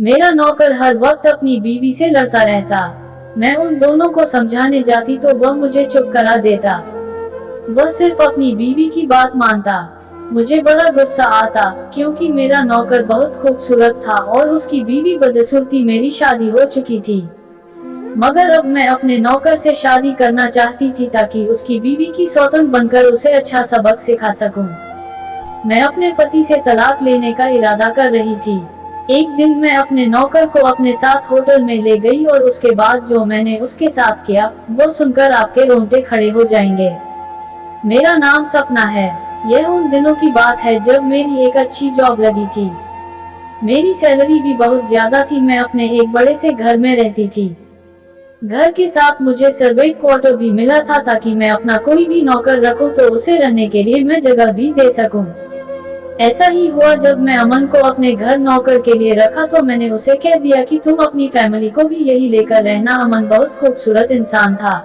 मेरा नौकर हर वक्त अपनी बीवी से लड़ता रहता। मैं उन दोनों को समझाने जाती तो वह मुझे चुप करा देता। वह सिर्फ अपनी बीवी की बात मानता। मुझे बड़ा गुस्सा आता, क्योंकि मेरा नौकर बहुत खूबसूरत था और उसकी बीवी बदसूरती मेरी शादी हो चुकी थी। मगर अब मैं अपने नौकर से शादी करना चाहती थी ताकि उसकी बीवी की सौतन बनकर उसे अच्छा सबक सिखा सकूं। मैं अपने पति से तलाक लेने का इरादा कर रही थी। एक दिन मैं अपने नौकर को अपने साथ होटल में ले गई और उसके बाद जो मैंने उसके साथ किया, वो सुनकर आपके रोंगटे खड़े हो जाएंगे। मेरा नाम सपना है। यह उन दिनों की बात है जब मेरी एक अच्छी जॉब लगी थी। मेरी सैलरी भी बहुत ज्यादा थी। मैं अपने एक बड़े से घर में रहती थी। घर के साथ मुझे सर्वेंट क्वार्टर भी मिला था ताकि मैं अपना कोई भी नौकर रखूं तो उसे रहने के लिए मैं जगह भी दे सकूं। ऐसा ही हुआ जब मैं अमन को अपने घर नौकर के लिए रखा तो मैंने उसे कह दिया कि तुम अपनी फैमिली को भी यही लेकर रहना। अमन बहुत खूबसूरत इंसान था।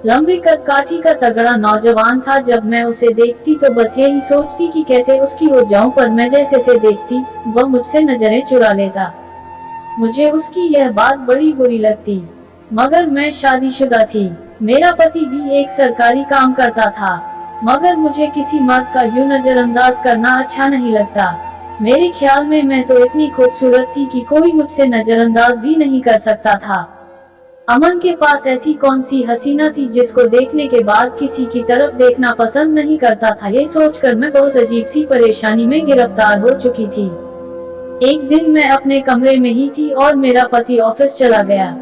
लंबी कद काठी का तगड़ा नौजवान था। जब मैं उसे देखती तो बस यही सोचती कि कैसे उसकी हो जाऊं, पर मैं जैसे से देखती वह मुझसे नजरें चुरा लेता। मुझे उसकी यह बात बड़ी बुरी लगती। मगर मैं शादीशुदा थी। मेरा पति भी एक सरकारी काम करता था। मगर मुझे किसी मर्द का यूं नजरअंदाज करना अच्छा नहीं लगता। मेरे ख्याल में मैं तो इतनी खूबसूरत थी कि कोई मुझसे नजरअंदाज भी नहीं कर सकता था। अमन के पास ऐसी कौन सी हसीना थी जिसको देखने के बाद किसी की तरफ देखना पसंद नहीं करता था। ये सोचकर मैं बहुत अजीब सी परेशानी में गिरफ्तार हो चुकी थी। एक दिन मैं अपने कमरे में ही थी और मेरा पति ऑफिस चला गया।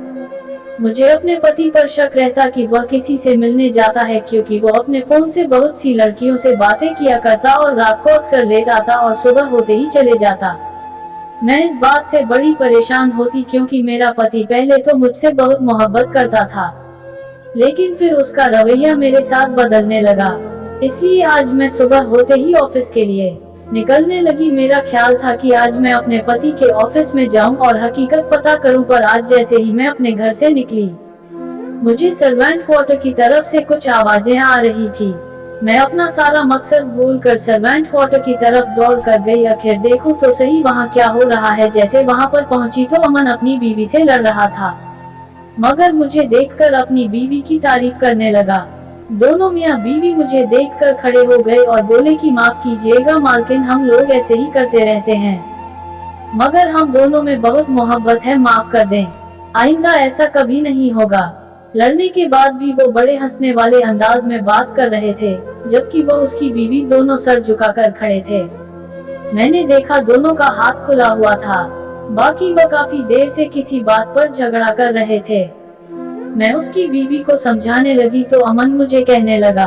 मुझे अपने पति पर शक रहता कि वह किसी से मिलने जाता है, क्योंकि वो अपने फोन से बहुत सी लड़कियों से बातें किया करता और रात को अक्सर लेट आता और सुबह होते ही चले जाता। मैं इस बात से बड़ी परेशान होती क्योंकि मेरा पति पहले तो मुझसे बहुत मोहब्बत करता था, लेकिन फिर उसका रवैया मेरे साथ बदलने लगा। इसलिए आज मैं सुबह होते ही ऑफिस के लिए निकलने लगी। मेरा ख्याल था कि आज मैं अपने पति के ऑफिस में जाऊं और हकीकत पता करूं, पर आज जैसे ही मैं अपने घर से निकली, मुझे सर्वेंट क्वार्टर की तरफ से कुछ आवाजें आ रही थी। मैं अपना सारा मकसद भूलकर सर्वेंट क्वार्टर की तरफ दौड़ कर गई। आखिर देखूं तो सही वहां क्या हो रहा है। जैसे वहां पर पहुंची तो अमन अपनी बीवी से लड़ रहा था, मगर मुझे देखकर अपनी बीवी की तारीफ करने लगा। दोनों मियाँ बीवी मुझे देखकर खड़े हो गए और बोले कि माफ कीजिएगा मालकिन, हम लोग ऐसे ही करते रहते हैं, मगर हम दोनों में बहुत मोहब्बत है, माफ कर दें, आइंदा ऐसा कभी नहीं होगा। लड़ने के बाद भी वो बड़े हंसने वाले अंदाज में बात कर रहे थे, जबकि वो उसकी बीवी दोनों सर झुकाकर खड़े थे। मैंने देखा दोनों का हाथ खुला हुआ था, बाकी वो काफी देर से किसी बात पर झगड़ा कर रहे थे। मैं उसकी बीवी को समझाने लगी तो अमन मुझे कहने लगा,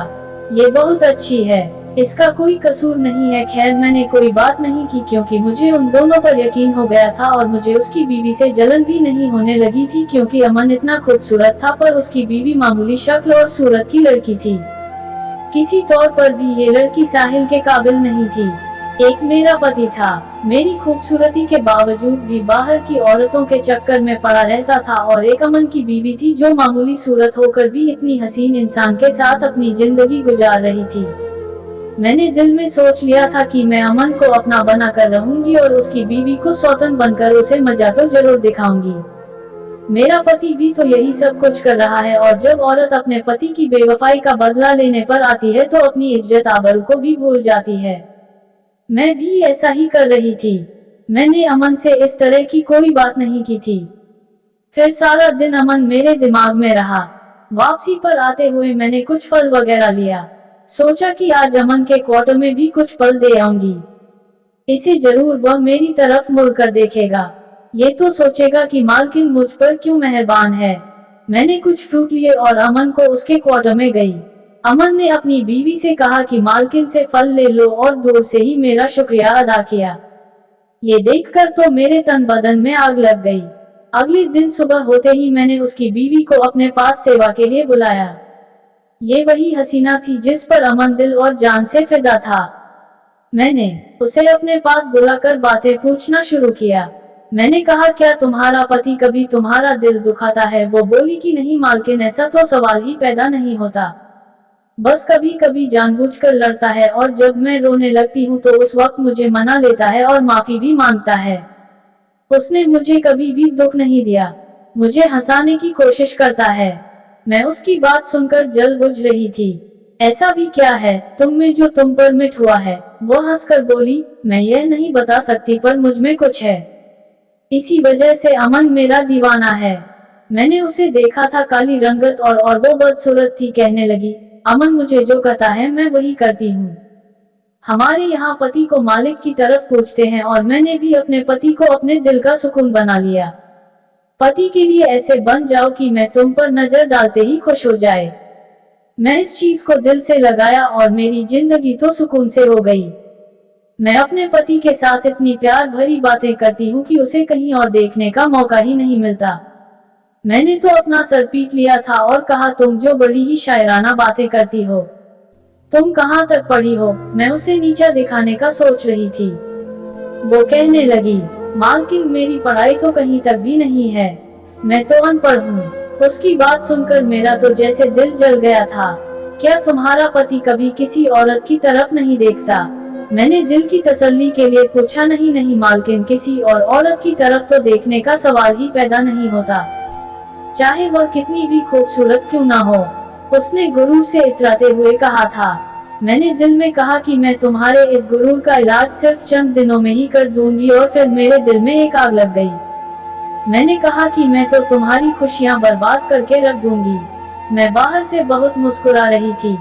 ये बहुत अच्छी है, इसका कोई कसूर नहीं है। खैर मैंने कोई बात नहीं की क्योंकि मुझे उन दोनों पर यकीन हो गया था और मुझे उसकी बीवी से जलन भी नहीं होने लगी थी, क्योंकि अमन इतना खूबसूरत था पर उसकी बीवी मामूली शक्ल और सूरत की लड़की थी। किसी तौर पर भी ये लड़की साहिल के काबिल नहीं थी। एक मेरा पति था, मेरी खूबसूरती के बावजूद भी बाहर की औरतों के चक्कर में पड़ा रहता था, और एक अमन की बीवी थी जो मामूली सूरत होकर भी इतनी हसीन इंसान के साथ अपनी जिंदगी गुजार रही थी। मैंने दिल में सोच लिया था कि मैं अमन को अपना बना कर रहूंगी और उसकी बीवी को सौतन बनकर उसे मजा तो जरूर दिखाऊंगी। मेरा पति भी तो यही सब कुछ कर रहा है, और जब औरत अपने पति की बेवफाई का बदला लेने पर आती है तो अपनी इज्जत आबरू को भी भूल जाती है। मैं भी ऐसा ही कर रही थी। मैंने अमन से इस तरह की कोई बात नहीं की थी। फिर सारा दिन अमन मेरे दिमाग में रहा। वापसी पर आते हुए मैंने कुछ फल वगैरह लिया। सोचा कि आज अमन के क्वार्टर में भी कुछ फल दे आऊंगी। इसे जरूर वह मेरी तरफ मुड़कर देखेगा। ये तो सोचेगा कि मालकिन मुझ पर क्यों मेहरबान है। मैंने कुछ फ्रूट लिए और अमन को उसके क्वार्टर में गई। अमन ने अपनी बीवी से कहा कि मालकिन से फल ले लो, और दूर से ही मेरा शुक्रिया अदा किया। ये देखकर तो मेरे तन बदन में आग लग गई। अगले दिन सुबह होते ही मैंने उसकी बीवी को अपने पास सेवा के लिए बुलाया। ये वही हसीना थी जिस पर अमन दिल और जान से फिदा था। मैंने उसे अपने पास बुलाकर बातें पूछना शुरू किया। मैंने कहा, क्या तुम्हारा पति कभी तुम्हारा दिल दुखाता है? वो बोली कि नहीं मालकिन, ऐसा तो सवाल ही पैदा नहीं होता, बस कभी कभी जानबूझकर लड़ता है, और जब मैं रोने लगती हूँ तो उस वक्त मुझे मना लेता है और माफी भी मांगता है। उसने मुझे कभी भी दुख नहीं दिया, मुझे हंसाने की कोशिश करता है। मैं उसकी बात सुनकर जल बुझ रही थी। ऐसा भी क्या है तुम में जो तुम पर मिट हुआ है? वो हंसकर बोली, मैं यह नहीं बता सकती पर मुझ में कुछ है। इसी वजह से अमन मेरा दीवाना है। मैंने उसे देखा था, काली रंगत और वो बदसूरत थी। कहने लगी, अमन मुझे जो कहता है मैं वही करती हूँ। हमारे यहाँ पति को मालिक की तरफ पूछते हैं और मैंने भी अपने पति को अपने दिल का सुकून बना लिया। पति के लिए ऐसे बन जाओ कि मैं तुम पर नजर डालते ही खुश हो जाए। मैं इस चीज को दिल से लगाया और मेरी जिंदगी तो सुकून से हो गई। मैं अपने पति के साथ इतनी प्यार भरी बातें करती हूँ कि उसे कहीं और देखने का मौका ही नहीं मिलता। मैंने तो अपना सर पीट लिया था और कहा, तुम जो बड़ी ही शायराना बातें करती हो, तुम कहाँ तक पढ़ी हो? मैं उसे नीचा दिखाने का सोच रही थी। वो कहने लगी, मालकिन मेरी पढ़ाई तो कहीं तक भी नहीं है, मैं तो अनपढ़ हूँ। उसकी बात सुनकर मेरा तो जैसे दिल जल गया था। क्या तुम्हारा पति कभी किसी औरत की तरफ नहीं देखता? मैंने दिल की तसल्ली के लिए पूछा। नहीं नहीं मालकिन, किसी और औरत की तरफ तो देखने का सवाल ही पैदा नहीं होता, चाहे वह कितनी भी खूबसूरत क्यों ना हो, उसने गुरूर से इतराते हुए कहा था। मैंने दिल में कहा कि मैं तुम्हारे इस गुरूर का इलाज सिर्फ चंद दिनों में ही कर दूंगी और फिर मेरे दिल में एक आग लग गई। मैंने कहा कि मैं तो तुम्हारी खुशियां बर्बाद करके रख दूंगी। मैं बाहर से बहुत मुस्कुरा रही थी,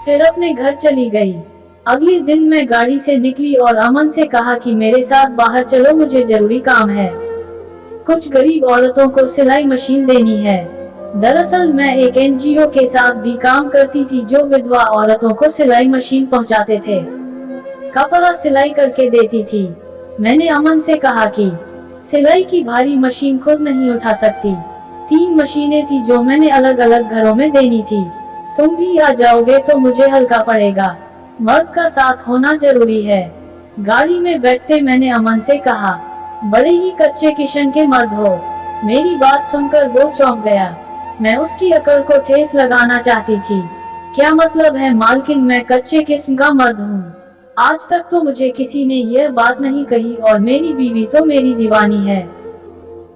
फिर अपने घर चली गई। अगले दिन मैं गाड़ी से निकली और अमन से कहा कि मेरे साथ बाहर चलो, मुझे जरूरी काम है। कुछ गरीब औरतों को सिलाई मशीन देनी है। दरअसल मैं एक एनजीओ के साथ भी काम करती थी जो विधवा औरतों को सिलाई मशीन पहुंचाते थे, कपड़ा सिलाई करके देती थी। मैंने अमन से कहा कि सिलाई की भारी मशीन खुद नहीं उठा सकती। 3 मशीनें थी जो मैंने अलग अलग घरों में देनी थी। तुम भी आ जाओगे तो मुझे हल्का पड़ेगा। मर्द का साथ होना जरूरी है। गाड़ी में बैठते मैंने अमन से कहा, बड़े ही कच्चे किस्म के मर्द हो। मेरी बात सुनकर वो चौंक गया। मैं उसकी अकड़ को ठेस लगाना चाहती थी। क्या मतलब है मालकिन, मैं कच्चे किस्म का मर्द हूँ? आज तक तो मुझे किसी ने यह बात नहीं कही और मेरी बीवी तो मेरी दीवानी है।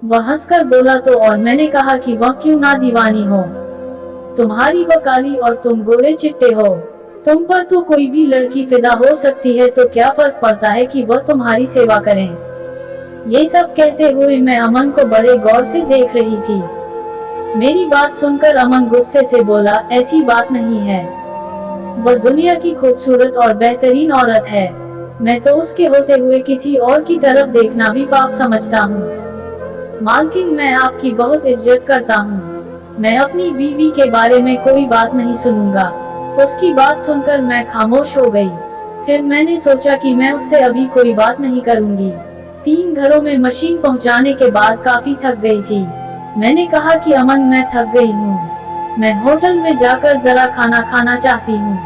वह हंसकर बोला, तो और मैंने कहा कि वह क्यों ना दीवानी हो? तुम्हारी वह काली और तुम गोरे चिट्टे हो। तुम पर तो कोई भी लड़की फिदा हो सकती है, तो क्या फर्क पड़ता है कि वह तुम्हारी सेवा करें? ये सब कहते हुए मैं अमन को बड़े गौर से देख रही थी। मेरी बात सुनकर अमन गुस्से से बोला, ऐसी बात नहीं है। वह दुनिया की खूबसूरत और बेहतरीन औरत है। मैं तो उसके होते हुए किसी और की तरफ देखना भी पाप समझता हूँ। मालकिन, मैं आपकी बहुत इज्जत करता हूँ। मैं अपनी बीवी के बारे में कोई बात नहीं सुनूंगा। उसकी बात सुनकर मैं खामोश हो गई। फिर मैंने सोचा कि मैं उससे अभी कोई बात नहीं करूंगी। 3 घरों में मशीन पहुंचाने के बाद काफी थक गई थी। मैंने कहा कि अमन, मैं थक गई हूँ, मैं होटल में जाकर जरा खाना खाना चाहती हूँ,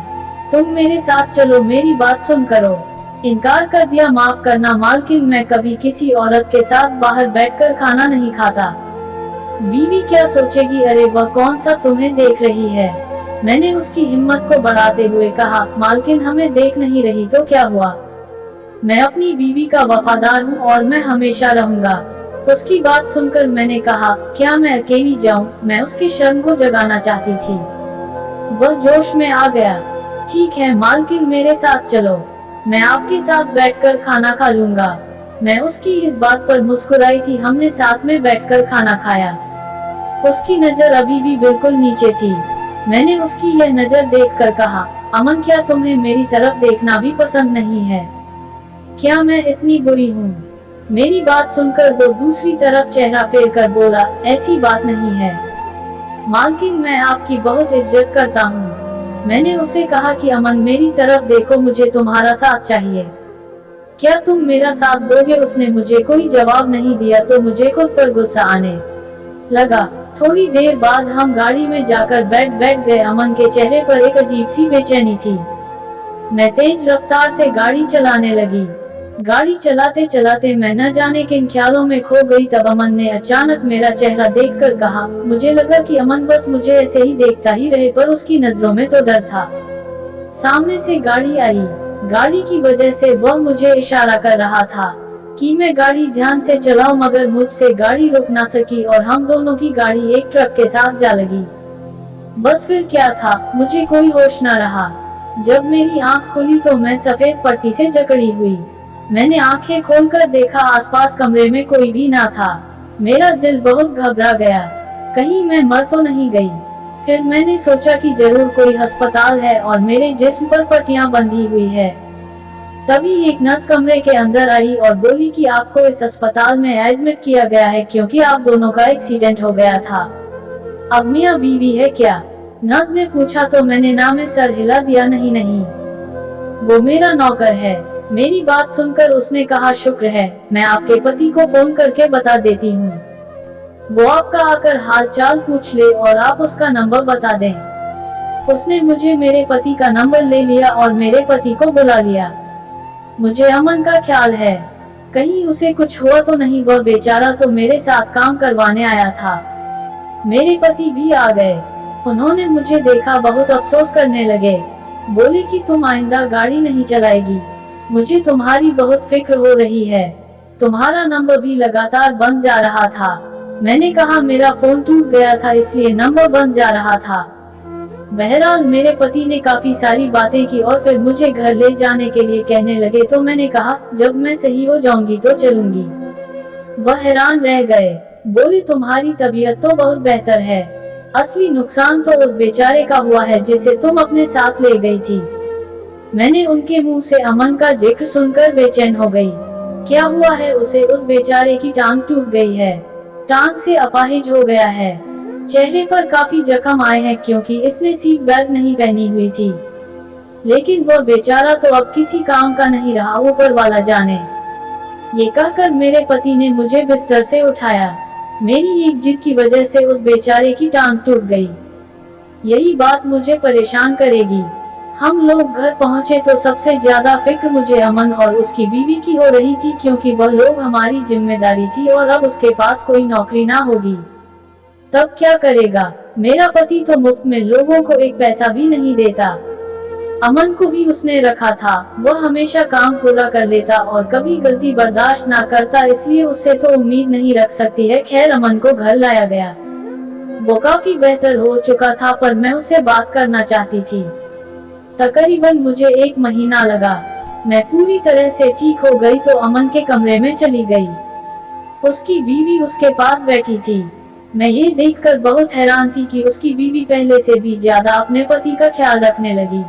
तुम मेरे साथ चलो। मेरी बात सुन करो। इनकार कर दिया। माफ करना मालकिन, मैं कभी किसी औरत के साथ बाहर बैठकर खाना नहीं खाता। बीवी क्या सोचेगी? अरे वह कौन सा तुम्हें देख रही है? मैंने उसकी हिम्मत को बढ़ाते हुए कहा, मालकिन हमें देख नहीं रही तो क्या हुआ? मैं अपनी बीवी का वफादार हूँ और मैं हमेशा रहूंगा। उसकी बात सुनकर मैंने कहा, क्या मैं अकेली जाऊं? मैं उसकी शर्म को जगाना चाहती थी। वह जोश में आ गया। ठीक है मालकिन, मेरे साथ चलो, मैं आपके साथ बैठकर खाना खा लूंगा। मैं उसकी इस बात पर मुस्कुराई थी। हमने साथ में बैठकर खाना खाया। उसकी नजर अभी भी बिल्कुल नीचे थी। मैंने उसकी यह नजर देखकर कहा, अमन, क्या तुम्हें मेरी तरफ देखना भी पसंद नहीं है? क्या मैं इतनी बुरी हूँ? मेरी बात सुनकर वो दूसरी तरफ चेहरा फेर कर बोला, ऐसी बात नहीं है मालकिन, मैं आपकी बहुत इज्जत करता हूँ। मैंने उसे कहा कि अमन, मेरी तरफ देखो, मुझे तुम्हारा साथ चाहिए। क्या तुम मेरा साथ दोगे? उसने मुझे कोई जवाब नहीं दिया तो मुझे खुद पर गुस्सा आने लगा। थोड़ी देर बाद हम गाड़ी में जाकर बैठ गए। अमन के चेहरे पर एक अजीब सी बेचैनी थी। मैं तेज रफ्तार से गाड़ी चलाने लगी। गाड़ी चलाते चलाते मैं न जाने किन ख्यालों में खो गई। तब अमन ने अचानक मेरा चेहरा देखकर कहा। मुझे लगा कि अमन बस मुझे ऐसे ही देखता ही रहे, पर उसकी नजरों में तो डर था। सामने से गाड़ी आई। गाड़ी की वजह से वह मुझे इशारा कर रहा था। कि मैं गाड़ी ध्यान से चलाऊं, मगर मुझसे गाड़ी रुक ना सकी और हम दोनों की गाड़ी एक ट्रक के साथ जा लगी। बस फिर क्या था, मुझे कोई होश न रहा। जब मेरी आंख खुली तो मैं सफेद पट्टी से जकड़ी हुई। मैंने आंखें खोलकर देखा, आसपास कमरे में कोई भी ना था। मेरा दिल बहुत घबरा गया, कहीं मैं मर तो नहीं गई। फिर मैंने सोचा कि जरूर कोई अस्पताल है और मेरे जिस्म पर पट्टियां बंधी हुई है। तभी एक नर्स कमरे के अंदर आई और बोली कि आपको इस अस्पताल में एडमिट किया गया है क्योंकि आप दोनों का एक्सीडेंट हो गया था। अब मियां बीवी है क्या? नर्स ने पूछा तो मैंने ना में सर हिला दिया। नहीं नहीं, वो मेरा नौकर है। मेरी बात सुनकर उसने कहा, शुक्र है, मैं आपके पति को फोन करके बता देती हूँ। वो आपका आकर हाल चाल पूछ ले और आप उसका नंबर बता दें। उसने मुझे मेरे पति का नंबर ले लिया और मेरे पति को बुला लिया। मुझे अमन का ख्याल है, कहीं उसे कुछ हुआ तो नहीं। वह बेचारा तो मेरे साथ काम करवाने आया था। मेरे पति भी आ गए। उन्होंने मुझे देखा, बहुत अफसोस करने लगे। बोले कि तुम आइंदा गाड़ी नहीं चलाएगी। मुझे तुम्हारी बहुत फिक्र हो रही है। तुम्हारा नंबर भी लगातार बंद जा रहा था। मैंने कहा, मेरा फोन टूट गया था इसलिए नंबर बंद जा रहा था। बहरहाल मेरे पति ने काफी सारी बातें की और फिर मुझे घर ले जाने के लिए कहने लगे, तो मैंने कहा, जब मैं सही हो जाऊंगी तो चलूंगी। वह हैरान रह गए। बोले, तुम्हारी तबीयत तो बहुत बेहतर है, असली नुकसान तो उस बेचारे का हुआ है जिसे तुम अपने साथ ले गई थी। मैंने उनके मुंह से अमन का जिक्र सुनकर बेचैन हो गई। क्या हुआ है उसे? उस बेचारे की टांग टूट गई है, टांग से अपाहिज हो गया है। चेहरे पर काफी जख्म आए हैं क्योंकि इसने सीट बेल्ट नहीं पहनी हुई थी। लेकिन वह बेचारा तो अब किसी काम का नहीं रहा, ऊपर वाला जाने। ये कहकर मेरे पति ने मुझे बिस्तर से उठाया। मेरी एक जिद की वजह से उस बेचारे की टांग टूट गई। यही बात मुझे परेशान करेगी। हम लोग घर पहुंचे तो सबसे ज्यादा फिक्र मुझे अमन और उसकी बीवी की हो रही थी क्योंकि वह लोग हमारी जिम्मेदारी थी और अब उसके पास कोई नौकरी ना होगी। तब क्या करेगा? मेरा पति तो मुफ्त में लोगों को एक पैसा भी नहीं देता। अमन को भी उसने रखा था, वह हमेशा काम पूरा कर लेता और कभी गलती बर्दाश्त ना करता, इसलिए उससे तो उम्मीद नहीं रख सकती है। खैर, अमन को घर लाया गया। वो काफी बेहतर हो चुका था पर मैं उससे बात करना चाहती थी। तकरीबन मुझे 1 महीना लगा। मैं पूरी तरह से ठीक हो गई तो अमन के कमरे में चली गई। उसकी बीवी उसके पास बैठी थी। मैं ये देखकर बहुत हैरान थी कि उसकी बीवी पहले से भी ज्यादा अपने पति का ख्याल रखने लगी।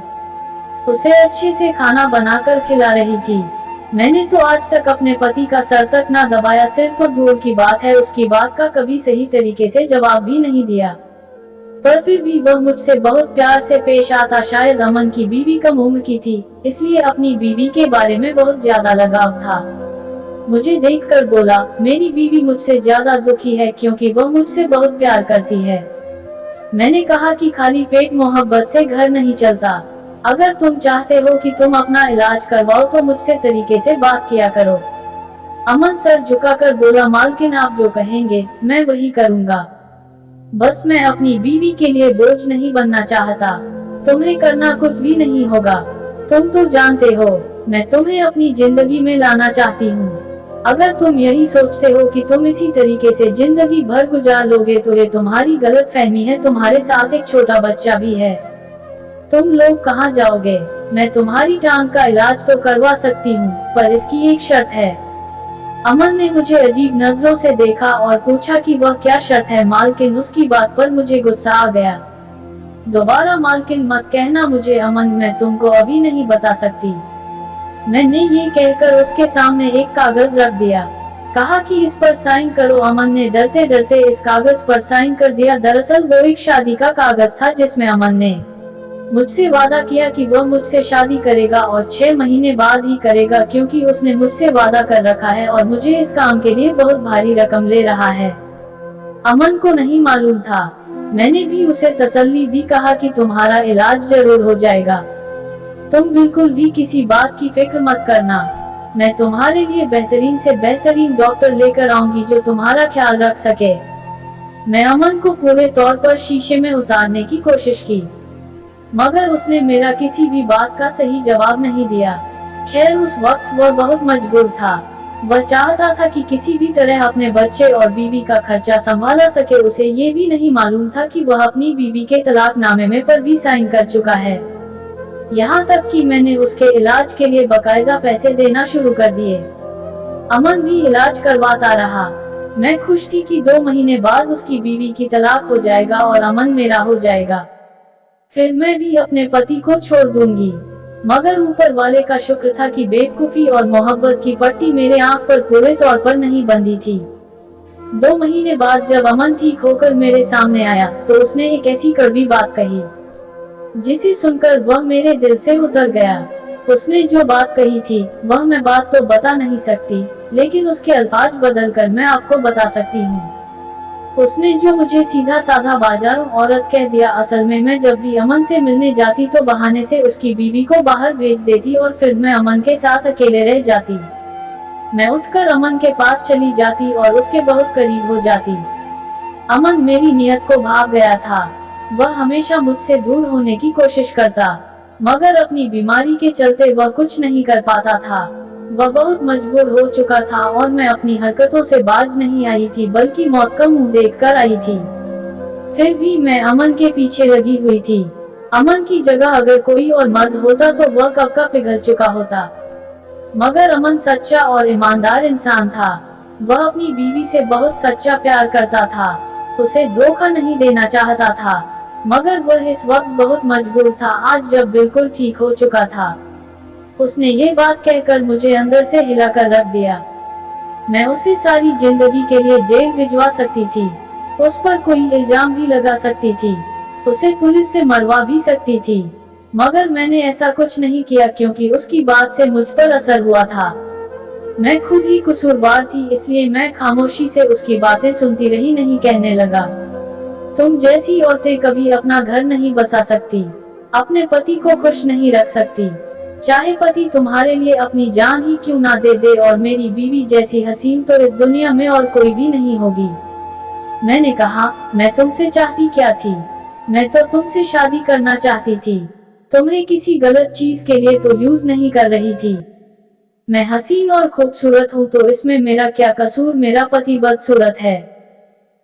उसे अच्छे से खाना बनाकर खिला रही थी। मैंने तो आज तक अपने पति का सर तक ना दबाया, सिर तो दूर की बात है उसकी बात का कभी सही तरीके से जवाब भी नहीं दिया। पर फिर भी वह मुझसे बहुत प्यार से पेश आता। शायद अमन की बीवी कम उम्र की थी, इसलिए अपनी बीवी के बारे में बहुत ज्यादा लगाव था। मुझे देखकर बोला, मेरी बीवी मुझसे ज्यादा दुखी है क्योंकि वह मुझसे बहुत प्यार करती है। मैंने कहा कि खाली पेट मोहब्बत से घर नहीं चलता। अगर तुम चाहते हो कि तुम अपना इलाज करवाओ तो मुझसे तरीके से बात किया करो। अमन सर झुकाकर बोला, मालकिन आप जो कहेंगे मैं वही करूँगा। बस मैं अपनी बीवी के लिए बोझ नहीं बनना चाहता। तुम्हें करना कुछ भी नहीं होगा। तुम तो जानते हो मैं तुम्हें अपनी जिंदगी में लाना चाहती हूँ। अगर तुम यही सोचते हो कि तुम इसी तरीके से जिंदगी भर गुजार लोगे तो ये तुम्हारी गलतफहमी है। तुम्हारे साथ एक छोटा बच्चा भी है। तुम लोग कहाँ जाओगे? मैं तुम्हारी टांग का इलाज तो करवा सकती हूँ, पर इसकी एक शर्त है। अमन ने मुझे अजीब नजरों से देखा और पूछा कि वह क्या शर्त है मालकिन? उसकी बात पर मुझे गुस्सा आ गया। दोबारा मालकिन मत कहना मुझे अमन, मैं तुमको अभी नहीं बता सकती। मैंने ये कहकर उसके सामने एक कागज रख दिया। कहा कि इस पर साइन करो। अमन ने डरते डरते इस कागज पर साइन कर दिया। दरअसल वो एक शादी का कागज था जिसमें अमन ने मुझसे वादा किया कि वह मुझसे शादी करेगा और 6 महीने बाद ही करेगा क्योंकि उसने मुझसे वादा कर रखा है और मुझे इस काम के लिए बहुत भारी रकम ले रहा है। अमन को नहीं मालूम था। मैंने भी उसे तसल्ली दी, कहा कि तुम्हारा इलाज जरूर हो जाएगा। तुम बिल्कुल भी किसी बात की फिक्र मत करना। मैं तुम्हारे लिए बेहतरीन से बेहतरीन डॉक्टर लेकर आऊंगी जो तुम्हारा ख्याल रख सके। मैं अमन को पूरे तौर पर शीशे में उतारने की कोशिश की, मगर उसने मेरा किसी भी बात का सही जवाब नहीं दिया। खैर, उस वक्त वह बहुत मजबूर था। वह चाहता था कि किसी भी तरह अपने बच्चे और बीवी का खर्चा संभाला सके। उसे ये भी नहीं मालूम था कि वह अपनी बीवी के तलाकनामे में पर भी साइन कर चुका है। यहाँ तक कि मैंने उसके इलाज के लिए बकायदा पैसे देना शुरू कर दिए। अमन भी इलाज करवाता रहा। मैं खुश थी कि 2 महीने बाद उसकी बीवी की तलाक हो जाएगा और अमन मेरा हो जाएगा। फिर मैं भी अपने पति को छोड़ दूंगी। मगर ऊपर वाले का शुक्र था कि बेवकूफी और मोहब्बत की पट्टी मेरे आंख पर पूरे तौर पर नहीं बंधी थी। 2 महीने बाद जब अमन ठीक होकर मेरे सामने आया तो उसने एक ऐसी कड़वी बात कही जिसे सुनकर वह मेरे दिल से उतर गया। उसने जो बात कही थी वह मैं बात तो बता नहीं सकती, लेकिन उसके अल्फाज बदलकर मैं आपको बता सकती हूँ। उसने जो मुझे सीधा साधा बाजारू औरत कह दिया, असल में मैं जब भी अमन से मिलने जाती तो बहाने से उसकी बीवी को बाहर भेज देती और फिर मैं अमन के साथ अकेले रह जाती। मैं उठकर अमन के पास चली जाती और उसके बहुत करीब हो जाती। अमन मेरी नियत को भाग गया था। वह हमेशा मुझसे दूर होने की कोशिश करता, मगर अपनी बीमारी के चलते वह कुछ नहीं कर पाता था। वह बहुत मजबूर हो चुका था और मैं अपनी हरकतों से बाज नहीं आई थी, बल्कि मौत का मुंह देखकर आई थी। फिर भी मैं अमन के पीछे लगी हुई थी। अमन की जगह अगर कोई और मर्द होता तो वह कब का पिघल चुका होता। मगर अमन सच्चा और ईमानदार इंसान था। वह अपनी बीवी से बहुत सच्चा प्यार करता था, उसे धोखा नहीं देना चाहता था। मगर वह इस वक्त बहुत मजबूर था। आज जब बिल्कुल ठीक हो चुका था, उसने ये बात कहकर मुझे अंदर से हिलाकर रख दिया। मैं उसे सारी जिंदगी के लिए जेल भिजवा सकती थी, उस पर कोई इल्जाम भी लगा सकती थी, उसे पुलिस से मरवा भी सकती थी। मगर मैंने ऐसा कुछ नहीं किया क्योंकि उसकी बात से मुझ पर असर हुआ था। मैं खुद ही कसूरवार थी, इसलिए मैं खामोशी से उसकी बातें सुनती रही, नहीं कहने लगा। तुम जैसी औरतें कभी अपना घर नहीं बसा सकती, अपने पति को खुश नहीं रख सकती, चाहे पति तुम्हारे लिए अपनी जान ही क्यों ना दे दे। और मेरी बीवी जैसी हसीन तो इस दुनिया में और कोई भी नहीं होगी। मैंने कहा, मैं तुमसे चाहती क्या थी? मैं तो तुमसे शादी करना चाहती थी, तुम्हें किसी गलत चीज के लिए तो यूज नहीं कर रही थी। मैं हसीन और खूबसूरत हूँ तो इसमें मेरा क्या कसूर? मेरा पति बदसूरत है।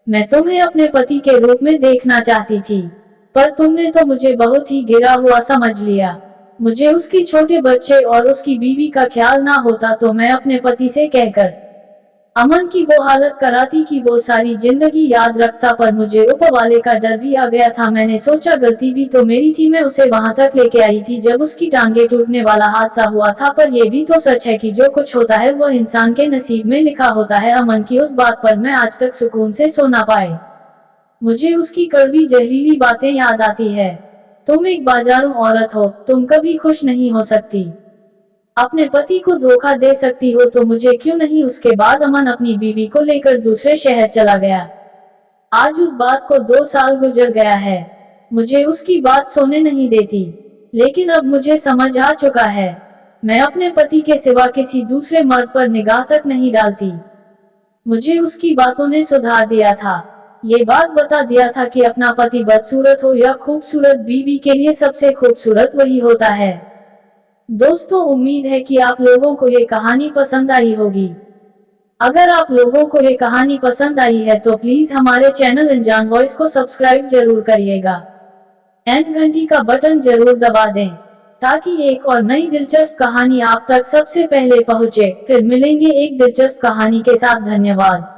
मैं तुम्हें अपने पति के रूप में देखना चाहती थी, पर तुमने तो मुझे बहुत ही गिरा हुआ समझ लिया। मुझे उसके छोटे बच्चे और उसकी बीवी का ख्याल ना होता तो मैं अपने पति से कहकर अमन की वो हालत कराती कि वो सारी जिंदगी याद रखता। पर मुझे ऊपर वाले का डर भी आ गया था। मैंने सोचा गलती भी तो मेरी थी, मैं उसे वहां तक लेके आई थी जब उसकी टांगे टूटने वाला हादसा हुआ था। पर यह भी तो सच है कि जो कुछ होता है वह इंसान के नसीब में लिखा होता है। अमन की उस बात पर मैं आज तक सुकून से सो ना पाए। मुझे उसकी कड़वी जहरीली बातें याद आती है। तुम एक बाजारू औरत हो, तुम कभी खुश नहीं हो सकती, अपने पति को धोखा दे सकती हो, तो मुझे क्यों नहीं? उसके बाद अमन अपनी बीवी को लेकर दूसरे शहर चला गया। आज उस बात को 2 साल गुजर गया है। मुझे उसकी बात सोने नहीं देती, लेकिन अब मुझे समझ आ चुका है, मैं अपने पति के सिवा किसी दूसरे मर्द पर निगाह तक नहीं डालती। मुझे उसकी बातों ने सुधार दिया था। ये बात बता दिया था कि अपना पति बदसूरत हो या खूबसूरत, बीवी के लिए सबसे खूबसूरत वही होता है। दोस्तों, उम्मीद है कि आप लोगों को ये कहानी पसंद आई होगी। अगर आप लोगों को ये कहानी पसंद आई है तो प्लीज हमारे चैनल अनजान वॉइस को सब्सक्राइब जरूर करिएगा एंड घंटी का बटन जरूर दबा दें, ताकि एक और नई दिलचस्प कहानी आप तक सबसे पहले पहुंचे। फिर मिलेंगे एक दिलचस्प कहानी के साथ। धन्यवाद।